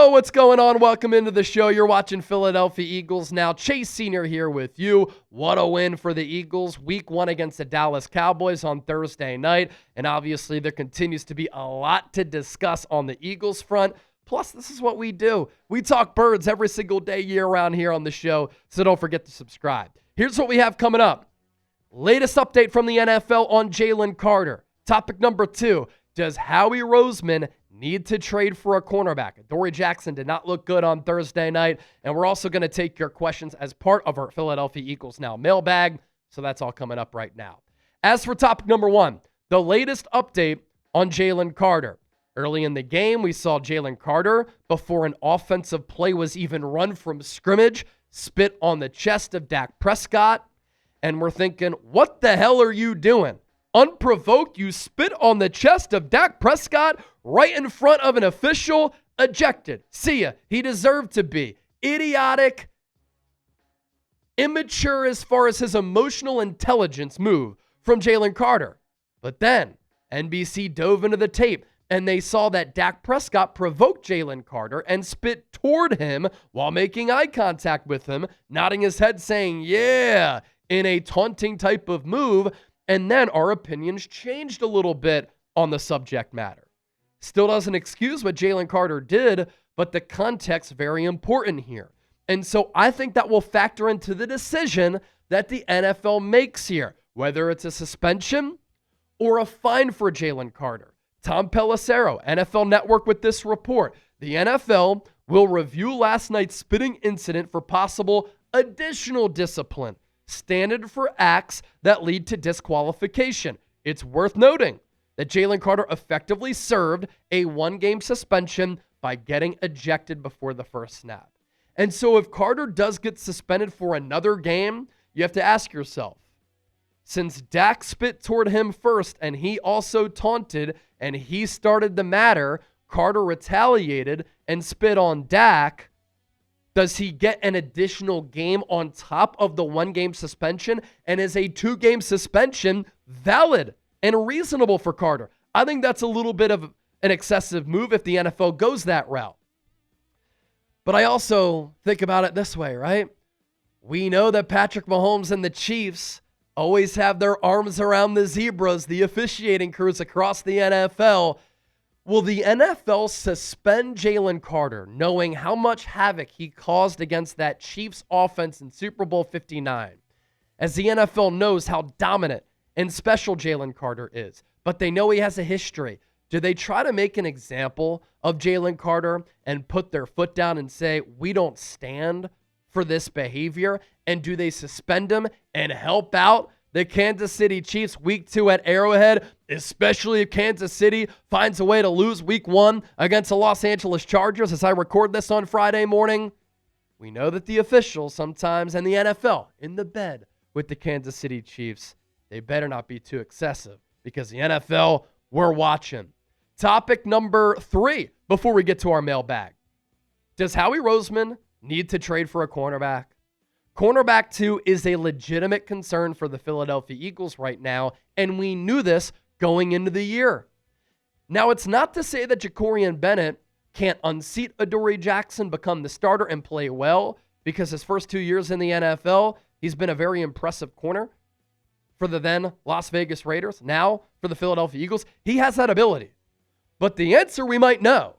Yo, what's going on? Welcome into the show. You're watching Philadelphia Eagles Now. Chase Sr. here with you. What a win for the Eagles. Week 1 against the Dallas Cowboys on Thursday night. And obviously, there continues to be a lot to discuss on the Eagles front. Plus, this is what we do. We talk birds every single day year-round here on the show, so don't forget to subscribe. Here's what we have coming up. Latest update from the NFL on Jalen Carter. Topic number 2, does Howie Roseman need to trade for a cornerback? Adoree Jackson did not look good on Thursday night, and we're also going to take your questions as part of our Philadelphia Eagles Now mailbag, so that's all coming up right now. As for topic number 1, the latest update on Jalen Carter. Early in the game, we saw Jalen Carter, before an offensive play was even run from scrimmage, spit on the chest of Dak Prescott, and we're thinking, what the hell are you doing? Unprovoked, you spit on the chest of Dak Prescott right in front of an official. Ejected. See ya. He deserved to be. Idiotic, immature as far as his emotional intelligence move from Jalen Carter. But then NBC dove into the tape and they saw that Dak Prescott provoked Jalen Carter and spit toward him while making eye contact with him, nodding his head saying, yeah, in a taunting type of move. And then our opinions changed a little bit on the subject matter. Still doesn't excuse what Jalen Carter did, but the context very important here. And so I think that will factor into the decision that the NFL makes here, whether it's a suspension or a fine for Jalen Carter. Tom Pelissero, NFL Network, with this report. The NFL will review last night's spitting incident for possible additional discipline, standard for acts that lead to disqualification. It's worth noting that Jalen Carter effectively served a 1-game suspension by getting ejected before the first snap. And so if Carter does get suspended for another game, you have to ask yourself, since Dak spit toward him first and he also taunted and he started the matter, Carter retaliated and spit on Dak, does he get an additional game on top of the 1-game suspension? And is a 2-game suspension valid and reasonable for Carter? I think that's a little bit of an excessive move if the NFL goes that route. But I also think about it this way, right? We know that Patrick Mahomes and the Chiefs always have their arms around the zebras, the officiating crews across the NFL. Will the NFL suspend Jalen Carter, knowing how much havoc he caused against that Chiefs offense in Super Bowl 59? As the NFL knows how dominant and special Jalen Carter is, but they know he has a history. Do they try to make an example of Jalen Carter and put their foot down and say, we don't stand for this behavior? And do they suspend him and help out the Kansas City Chiefs week 2 at Arrowhead, especially if Kansas City finds a way to lose week 1 against the Los Angeles Chargers as I record this on Friday morning? We know that the officials sometimes, and the NFL, in the bed with the Kansas City Chiefs, they better not be too excessive, because the NFL, we're watching. Topic number 3 before we get to our mailbag. Does Howie Roseman need to trade for a cornerback? Cornerback 2 is a legitimate concern for the Philadelphia Eagles right now, and we knew this going into the year. Now, it's not to say that Jakorian Bennett can't unseat Adoree Jackson, become the starter, and play well, because his first 2 years in the NFL, he's been a very impressive corner for the then Las Vegas Raiders. Now, for the Philadelphia Eagles, he has that ability. But the answer we might know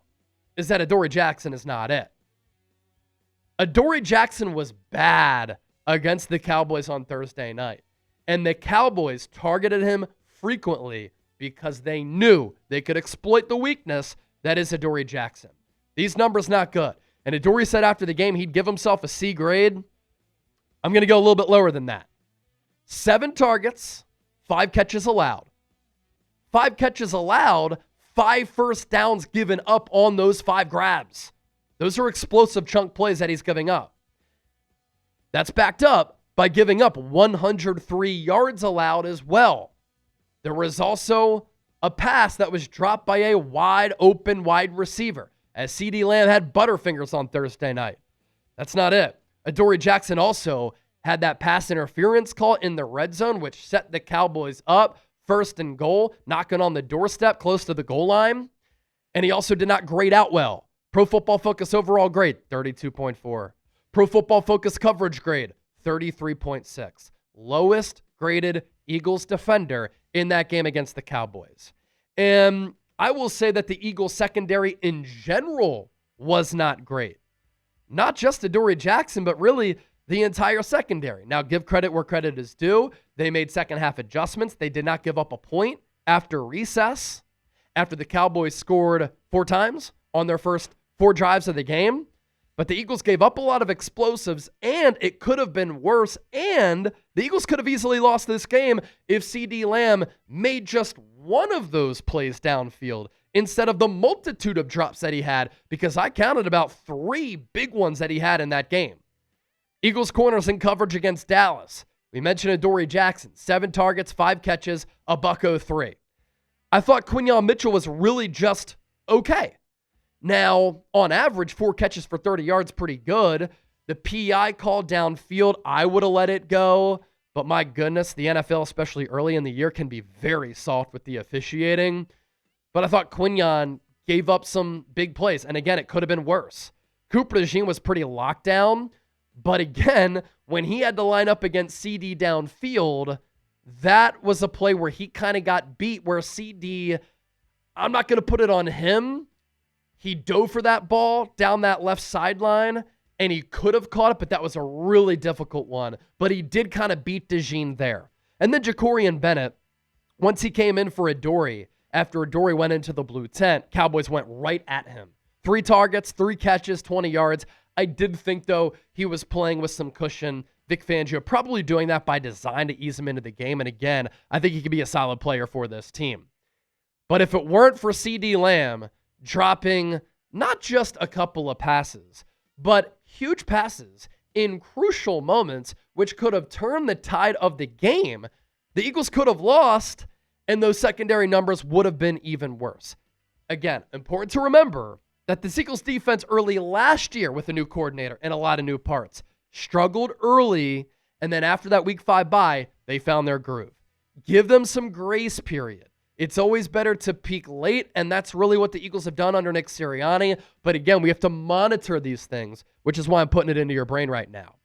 is that Adoree Jackson is not it. Adoree Jackson was bad against the Cowboys on Thursday night, and the Cowboys targeted him frequently because they knew they could exploit the weakness that is Adoree Jackson. These numbers not good. And Adoree said after the game he'd give himself a C grade. I'm going to go a little bit lower than that. 7 targets, 5 catches allowed. 5 catches allowed, 5 first downs given up on those 5 grabs. Those are explosive chunk plays that he's giving up. That's backed up by giving up 103 yards allowed as well. There was also a pass that was dropped by a wide open wide receiver, as CeeDee Lamb had butterfingers on Thursday night. That's not it. Adoree Jackson also had that pass interference call in the red zone, which set the Cowboys up 1st and goal, knocking on the doorstep close to the goal line. And he also did not grade out well Pro Football Focus overall grade, 32.4. Pro Football Focus coverage grade, 33.6. Lowest graded Eagles defender in that game against the Cowboys. And I will say that the Eagles secondary in general was not great. Not just Adoree Jackson, but really the entire secondary. Now, give credit where credit is due. They made second half adjustments. They did not give up a point after recess, after the Cowboys scored 4 times on their first 4 drives of the game. But the Eagles gave up a lot of explosives, and it could have been worse. And the Eagles could have easily lost this game if CeeDee Lamb made just one of those plays downfield instead of the multitude of drops that he had, because I counted about 3 big ones that he had in that game. Eagles corners in coverage against Dallas. We mentioned Adoree Jackson, 7 targets, 5 catches, a $103. I thought Quinyon Mitchell was really just okay. Now, on average, 4 catches for 30 yards, pretty good. The PI call downfield, I would have let it go. But my goodness, the NFL, especially early in the year, can be very soft with the officiating. But I thought Quinyon gave up some big plays. And again, it could have been worse. Cooper DeJean was pretty locked down. But again, when he had to line up against CD downfield, that was a play where he kind of got beat, where CD, I'm not going to put it on him. He dove for that ball down that left sideline, and he could have caught it, but that was a really difficult one. But he did kind of beat DeJean there. And then Jakorian Bennett, once he came in for Adoree, after Adoree went into the blue tent, Cowboys went right at him. 3 targets, 3 catches, 20 yards. I did think, though, he was playing with some cushion. Vic Fangio probably doing that by design to ease him into the game. And again, I think he could be a solid player for this team. But if it weren't for CeeDee Lamb dropping not just a couple of passes, but huge passes in crucial moments, which could have turned the tide of the game, the Eagles could have lost, and those secondary numbers would have been even worse. Again, important to remember that the Eagles defense early last year with a new coordinator and a lot of new parts struggled early, and then after that week 5 bye, they found their groove. Give them some grace period. It's always better to peak late, and that's really what the Eagles have done under Nick Sirianni. But again, we have to monitor these things, which is why I'm putting it into your brain right now.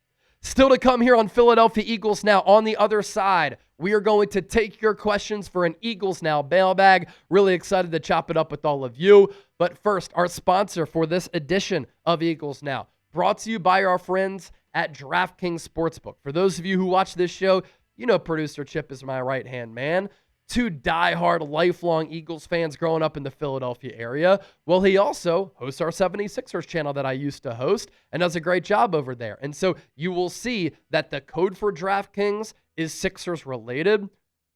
Still to come here on Philadelphia Eagles Now. On the other side, we are going to take your questions for an Eagles Now mailbag. Really excited to chop it up with all of you. But first, our sponsor for this edition of Eagles Now, brought to you by our friends at DraftKings Sportsbook. For those of you who watch this show, you know producer Chip is my right-hand man. 2 diehard, lifelong Eagles fans growing up in the Philadelphia area. Well, he also hosts our 76ers channel that I used to host and does a great job over there. And so you will see that the code for DraftKings is Sixers related,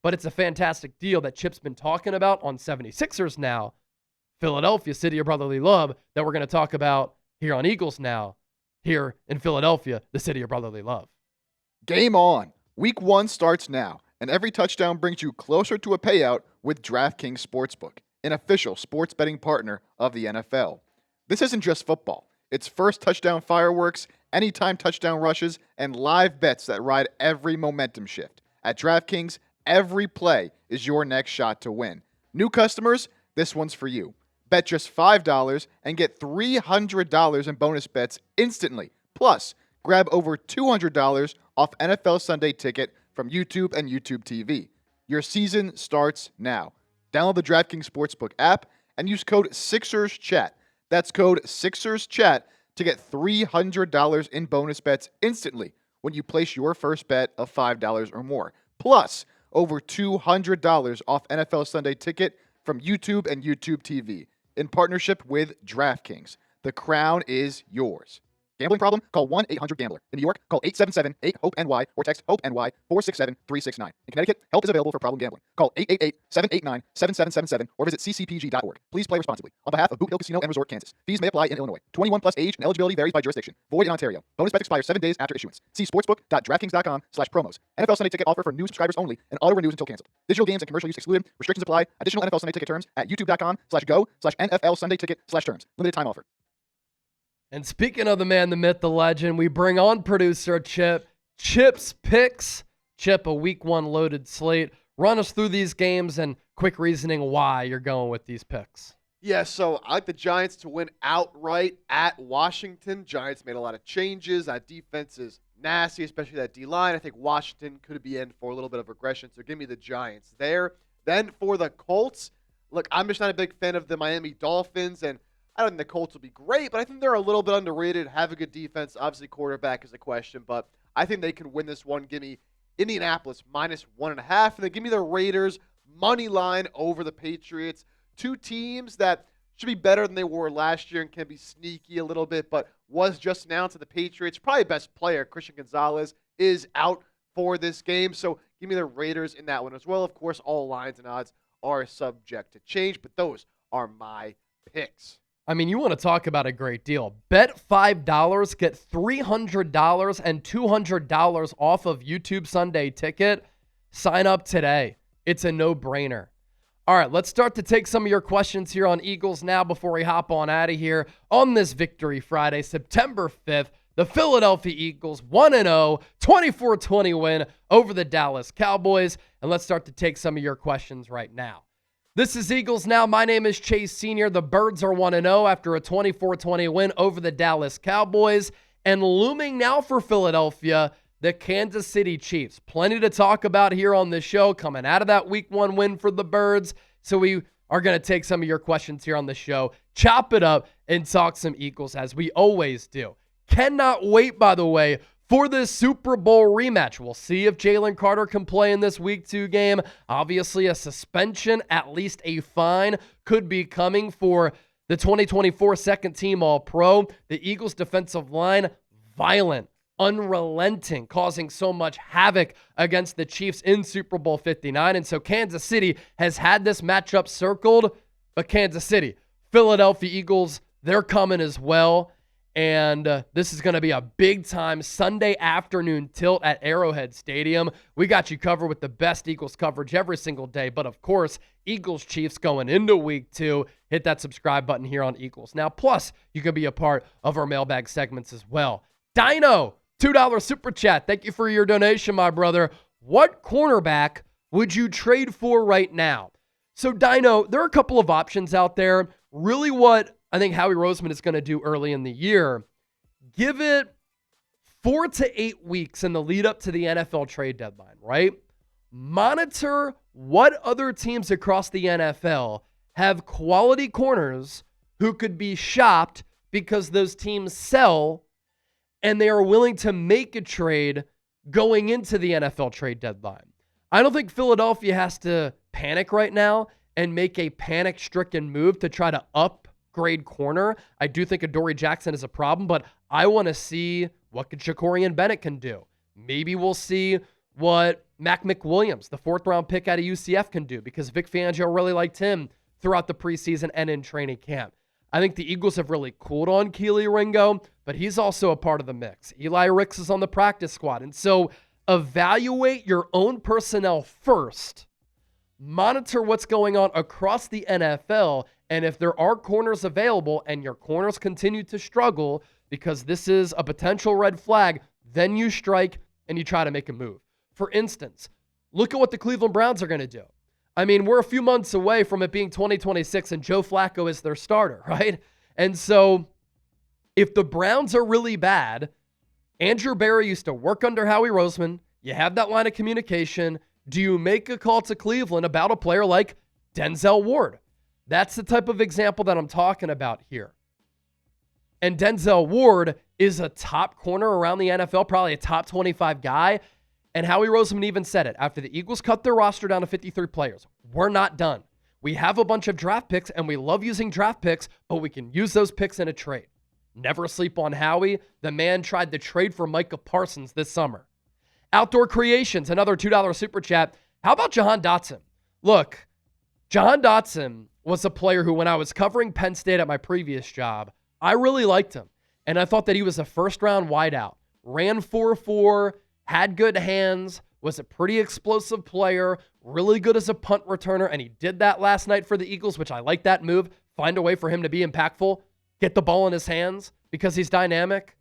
but it's a fantastic deal that Chip's been talking about on 76ers Now, Philadelphia, City of Brotherly Love, that we're going to talk about here on Eagles Now, here in Philadelphia, the City of Brotherly Love. Game on. Week 1 starts now, and every touchdown brings you closer to a payout with DraftKings Sportsbook, an official sports betting partner of the NFL. This isn't just football. It's first touchdown fireworks, anytime touchdown rushes, and live bets that ride every momentum shift. At DraftKings, every play is your next shot to win. New customers, this one's for you. Bet just $5 and get $300 in bonus bets instantly. Plus, grab over $200 off NFL Sunday Ticket from YouTube and YouTube TV. Your season starts now. Download the DraftKings Sportsbook app and use code SixersChat. That's code SixersChat to get $300 in bonus bets instantly when you place your first bet of $5 or more. Plus, over $200 off NFL Sunday Ticket from YouTube and YouTube TV in partnership with DraftKings. The crown is yours. Gambling problem? Call 1-800-GAMBLER. In New York, call 877-8-HOPE-NY or text HOPE-NY 467-369. In Connecticut, help is available for problem gambling. Call 888-789-7777 or visit ccpg.org. Please play responsibly. On behalf of Boot Hill Casino and Resort, Kansas. Fees may apply in Illinois. 21 plus age and eligibility varies by jurisdiction. Void in Ontario. Bonus bets expire 7 days after issuance. See sportsbook.draftkings.com/promos. NFL Sunday Ticket offer for new subscribers only and auto renews until canceled. Digital games and commercial use excluded. Restrictions apply. Additional NFL Sunday Ticket terms at youtube.com/go/NFL Sunday Ticket /terms. Limited time offer. And speaking of the man, the myth, the legend, we bring on producer Chip. Chip's picks. Chip, a week 1 loaded slate. Run us through these games and quick reasoning why you're going with these picks. Yeah, so I like the Giants to win outright at Washington. Giants made a lot of changes. That defense is nasty, especially that D-line. I think Washington could be in for a little bit of aggression, so give me the Giants there. Then for the Colts, look, I'm just not a big fan of the Miami Dolphins, and I don't think the Colts will be great, but I think they're a little bit underrated, have a good defense. Obviously, quarterback is a question, but I think they can win this one. Give me Indianapolis -1.5, and then give me the Raiders money line over the Patriots. Two teams that should be better than they were last year and can be sneaky a little bit, but was just announced to the Patriots. Probably best player, Christian Gonzalez, is out for this game. So give me the Raiders in that one as well. Of course, all lines and odds are subject to change, but those are my picks. I mean, you want to talk about a great deal. Bet $5, get $300 and $200 off of YouTube Sunday Ticket. Sign up today. It's a no-brainer. All right, let's start to take some of your questions here on Eagles Now before we hop on out of here. On this Victory Friday, September 5th, the Philadelphia Eagles 1-0, 24-20 win over the Dallas Cowboys. And let's start to take some of your questions right now. This is Eagles Now. My name is Chase Sr. The Birds are 1-0 after a 24-20 win over the Dallas Cowboys. And looming now for Philadelphia, the Kansas City Chiefs. Plenty to talk about here on this show coming out of that Week 1 win for the Birds. So we are going to take some of your questions here on the show, chop it up, and talk some Eagles as we always do. Cannot wait, by the way, for this Super Bowl rematch. We'll see if Jalen Carter can play in this Week 2 game. Obviously, a suspension, at least a fine, could be coming for the 2024 second-team All-Pro. The Eagles' defensive line, violent, unrelenting, causing so much havoc against the Chiefs in Super Bowl 59. And so Kansas City has had this matchup circled, but Kansas City, Philadelphia Eagles, they're coming as well. And this is going to be a big-time Sunday afternoon tilt at Arrowhead Stadium. We got you covered with the best Eagles coverage every single day. But, of course, Eagles-Chiefs going into Week 2. Hit that subscribe button here on Eagles Now. Plus, you can be a part of our mailbag segments as well. Dino, $2 super chat. Thank you for your donation, my brother. What cornerback would you trade for right now? So, Dino, there are a couple of options out there. Really what I think Howie Roseman is going to do early in the year, give it 4 to 8 weeks in the lead up to the NFL trade deadline, right? Monitor what other teams across the NFL have quality corners who could be shopped because those teams sell and they are willing to make a trade going into the NFL trade deadline. I don't think Philadelphia has to panic right now and make a panic-stricken move to try to upgrade corner. I do think Adoree Jackson is a problem, but I want to see what Jakorian Bennett can do. Maybe we'll see what Mac McWilliams, the 4th-round pick out of UCF, can do because Vic Fangio really liked him throughout the preseason and in training camp. I think the Eagles have really cooled on Keely Ringo, but he's also a part of the mix. Eli Ricks is on the practice squad. And so evaluate your own personnel first. Monitor what's going on across the NFL. And if there are corners available and your corners continue to struggle because this is a potential red flag, then you strike and you try to make a move. For instance, look at what the Cleveland Browns are going to do. I mean, we're a few months away from it being 2026 and Joe Flacco is their starter, right? And so if the Browns are really bad, Andrew Berry used to work under Howie Roseman. You have that line of communication. Do you make a call to Cleveland about a player like Denzel Ward? That's the type of example that I'm talking about here. And Denzel Ward is a top corner around the NFL, probably a top 25 guy. And Howie Roseman even said it. After the Eagles cut their roster down to 53 players, we're not done. We have a bunch of draft picks, and we love using draft picks, but we can use those picks in a trade. Never sleep on Howie. The man tried to trade for Micah Parsons this summer. Outdoor Creations, another $2 super chat. How about Jihaad Dotson? Look, Jihaad Dotson was a player who, when I was covering Penn State at my previous job, I really liked him. And I thought that he was a first-round wideout. Ran 4.4, had good hands, was a pretty explosive player, really good as a punt returner, and he did that last night for the Eagles, which I like that move. Find a way for him to be impactful, get the ball in his hands because he's dynamic.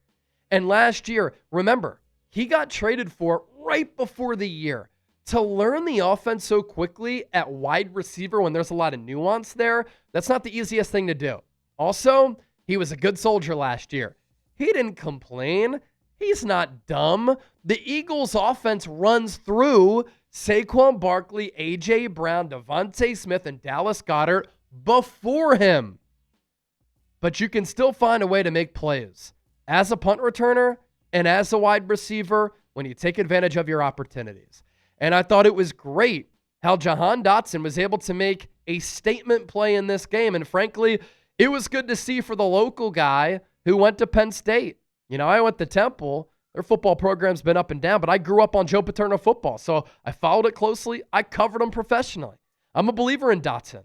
And last year, remember, he got traded for right before the year to learn the offense so quickly at wide receiver when there's a lot of nuance there, that's not the easiest thing to do. Also, he was a good soldier last year. He didn't complain. He's not dumb. The Eagles' offense runs through Saquon Barkley, A.J. Brown, Devontae Smith, and Dallas Cowboys before him. But you can still find a way to make plays as a punt returner and as a wide receiver when you take advantage of your opportunities. And I thought it was great how Jihaad Dotson was able to make a statement play in this game. And frankly, it was good to see for the local guy who went to Penn State. You know, I went to Temple. Their football program's been up and down, but I grew up on Joe Paterno football, so I followed it closely. I covered him professionally. I'm a believer in Dotson.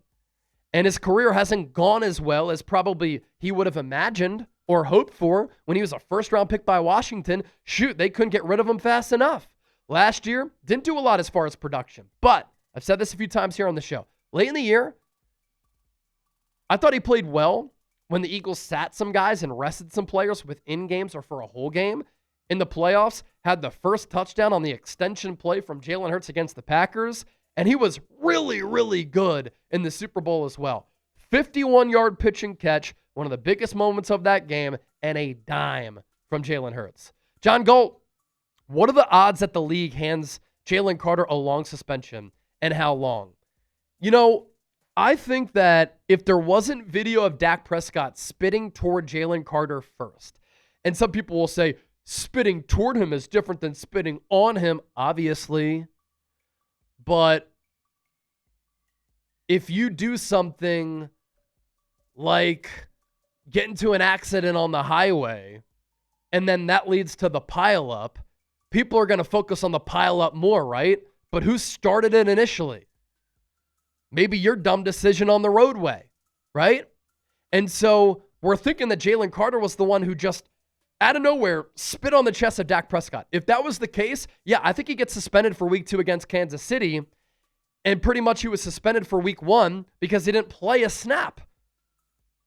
And his career hasn't gone as well as probably he would have imagined or hoped for when he was a first-round pick by Washington. Shoot, they couldn't get rid of him fast enough. Last year, didn't do a lot as far as production. But I've said this a few times here on the show. Late in the year, I thought he played well when the Eagles sat some guys and rested some players within games or for a whole game. In the playoffs, had the first touchdown on the extension play from Jalen Hurts against the Packers, and he was really, really good in the Super Bowl as well. 51-yard pitch and catch, one of the biggest moments of that game, and a dime from Jalen Hurts. John Galt, what are the odds that the league hands Jalen Carter a long suspension, and how long? You know, I think that if there wasn't video of Dak Prescott spitting toward Jalen Carter first, and some people will say spitting toward him is different than spitting on him, obviously, but if you do something like get into an accident on the highway, and then that leads to the pileup, people are going to focus on the pileup more, right? But who started it initially? Maybe your dumb decision on the roadway, right? And so we're thinking that Jalen Carter was the one who just, out of nowhere, spit on the chest of Dak Prescott. If that was the case, yeah, I think he gets suspended for week 2 against Kansas City, and pretty much he was suspended for week 1 because he didn't play a snap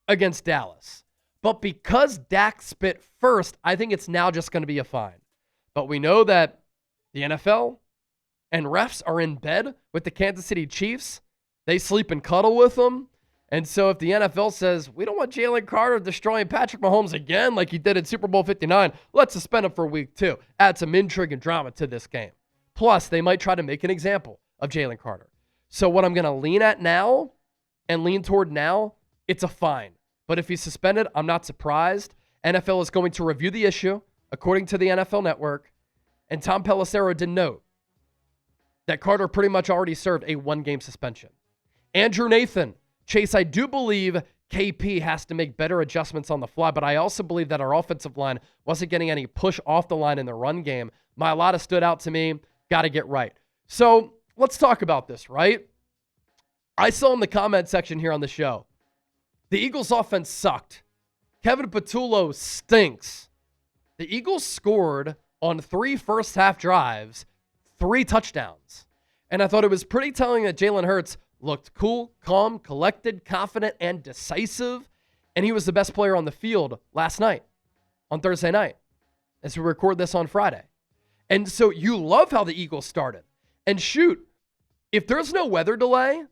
against Dallas. But because Dak spit first, I think it's now just going to be a fine. But we know that the NFL and refs are in bed with the Kansas City Chiefs. They sleep and cuddle with them. And so if the NFL says, we don't want Jalen Carter destroying Patrick Mahomes again like he did in Super Bowl 59, let's suspend him for week 2. Add some intrigue and drama to this game. Plus, they might try to make an example of Jalen Carter. So what I'm going to lean at now and lean toward now, it's a fine. But if he's suspended, I'm not surprised. NFL is going to review the issue, according to the NFL Network. And Tom Pelissero did note that Carter pretty much already served a 1-game suspension. Andrew Nathan, Chase, I do believe KP has to make better adjustments on the fly, but I also believe that our offensive line wasn't getting any push off the line in the run game. Mailata stood out to me. Got to get right. So let's talk about this, right? I saw in the comment section here on the show, the Eagles' offense sucked. Kevin Patullo stinks. The Eagles scored on 3 first-half drives, 3 touchdowns. And I thought it was pretty telling that Jalen Hurts looked cool, calm, collected, confident, and decisive. And he was the best player on the field last night, on Thursday night, as we record this on Friday. And so you love how the Eagles started. And shoot, if there's no weather delay,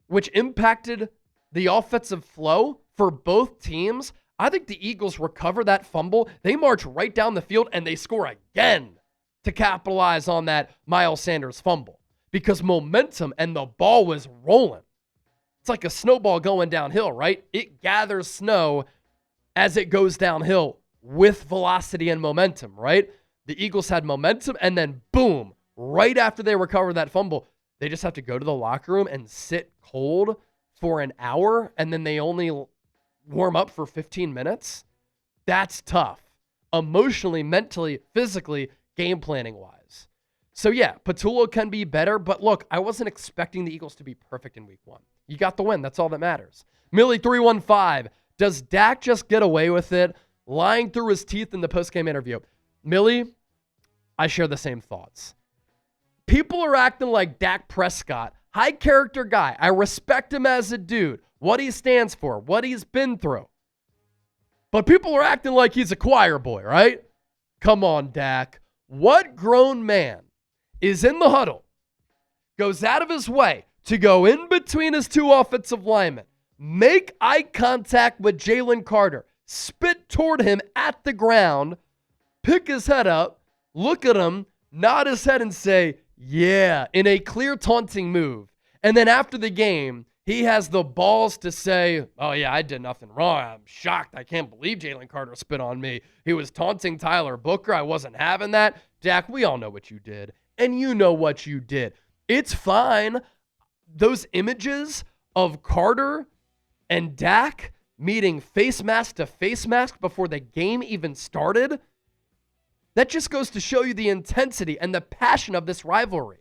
which impacted the offensive flow for both teams, I think the Eagles recover that fumble. They march right down the field and they score again to capitalize on that Miles Sanders fumble because momentum and the ball was rolling. It's like a snowball going downhill, right? It gathers snow as it goes downhill with velocity and momentum, right? The Eagles had momentum and then boom, right after they recover that fumble, they just have to go to the locker room and sit cold for an hour and then they only warm up for 15 minutes. That's tough. Emotionally, mentally, physically, game planning wise. So yeah, Patullo can be better, but look, I wasn't expecting the Eagles to be perfect in week 1. You got the win. That's all that matters. Millie315, does Dak just get away with it, lying through his teeth in the postgame interview? Millie, I share the same thoughts. People are acting like Dak Prescott, high character guy. I respect him as a dude, what he stands for, what he's been through. But people are acting like he's a choir boy, right? Come on, Dak. What grown man is in the huddle, goes out of his way to go in between his two offensive linemen, make eye contact with Jalen Carter, spit toward him at the ground, pick his head up, look at him, nod his head and say, yeah, in a clear taunting move. And then after the game, he has the balls to say, oh yeah, I did nothing wrong. I'm shocked. I can't believe Jalen Carter spit on me. He was taunting Tyler Booker. I wasn't having that. Dak, we all know what you did. And you know what you did. It's fine. Those images of Carter and Dak meeting face mask to face mask before the game even started, that just goes to show you the intensity and the passion of this rivalry.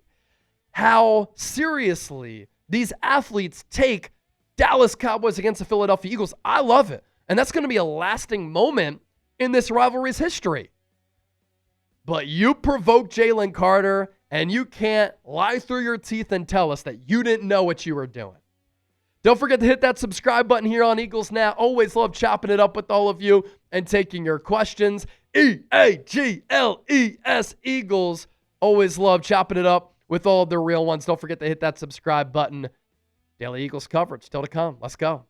How seriously these athletes take Dallas Cowboys against the Philadelphia Eagles. I love it. And that's going to be a lasting moment in this rivalry's history. But you provoked Jalen Carter, and you can't lie through your teeth and tell us that you didn't know what you were doing. Don't forget to hit that subscribe button here on Eagles Now. Always love chopping it up with all of you and taking your questions. EAGLES Eagles. Always love chopping it up with all of the real ones. Don't forget to hit that subscribe button. Daily Eagles coverage still to come. Let's go.